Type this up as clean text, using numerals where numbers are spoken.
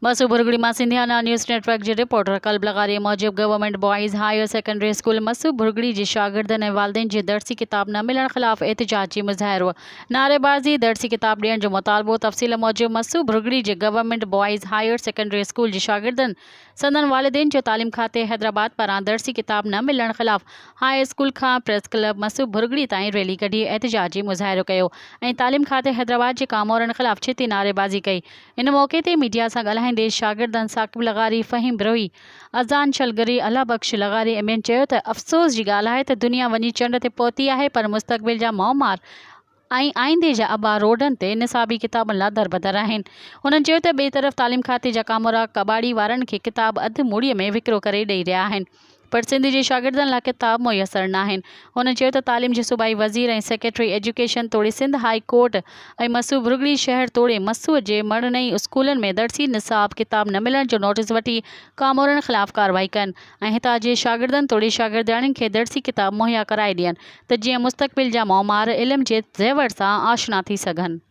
मसूब बुरगड़ी मां Sindhiyana news network के reporter Qalb लगारी मूजिब government boys higher secondary school Masu बुरगड़ी के शागिर्दनि ऐं वालिदैन जे दर्सी किताब न मिलण ख़िलाफ़ एहतजाजी मुज़ाहिरो। नारेबाज़ी दर्सी किताब ॾियण जो मुतालबो। तफ़सील मूजिब मसूब बुरगड़ी के government boys higher secondary school के शागिर्दनि संदन वालिदैन जो तालीम खाते हैदराबाद पारां दर्सी किताब न मिलण ख़िलाफ़ हाई स्कूल खां प्रेस क्लब मसूब बुरगड़ी ताईं रैली कढी एहतजाजी मुज़ाहिरो कयो ऐं तालीम खाते हैदराबाद के कामोरनि ख़िलाफ़ छिती नारेबाज़ी कई। इन मौके ते मीडिया सां ॻाल्हाईंदे शागिर्दनि साकिब लगारी, फ़हीम बिरोही, अज़ान शलगरी, अला बख्श लगारी ऐं ॿियनि चयो त अफ़सोस जी ॻाल्हि आहे त दुनिया वञी चंड ते पहुती आहे, पर मुस्तक़बिल जा मौमार ऐं आईंदे जा अबा रोडनि ते निसाबी किताबनि लाइ दरबदर आहिनि। हुननि चयो त ॿिए तरफ़ तालीम खाते जा कामोरा कबाड़ी वारनि खे किताब अधु मूड़ीअ में विकिरो करे ॾेई रहिया आहिनि, पर सिंधी जे शागिर्दनि लाइ किताब मुयसर न आहिनि। हुननि चयो त तालीम जे सूबाई वज़ीर ऐं सेक्रेटरी एजुकेशन तोड़े सिंध हाई कोर्ट ऐं मसूब बुरगड़ी शहर तोड़े मसूअ जे मड़नई स्कूलनि में दर्सी निसाब किताब न मिलण जो नोटिस वठी कामोरनि ख़िलाफ़ कार्रवाई कनि ऐं हितां जे शागिर्दनि तोड़े शागिर्दियाणियुनि खे दर्सी किताब मुहैया कराए ॾियनि त जीअं मुस्तक़बिल जा मौमार इल्म जे ज़ेवर सां आशना थी सघनि।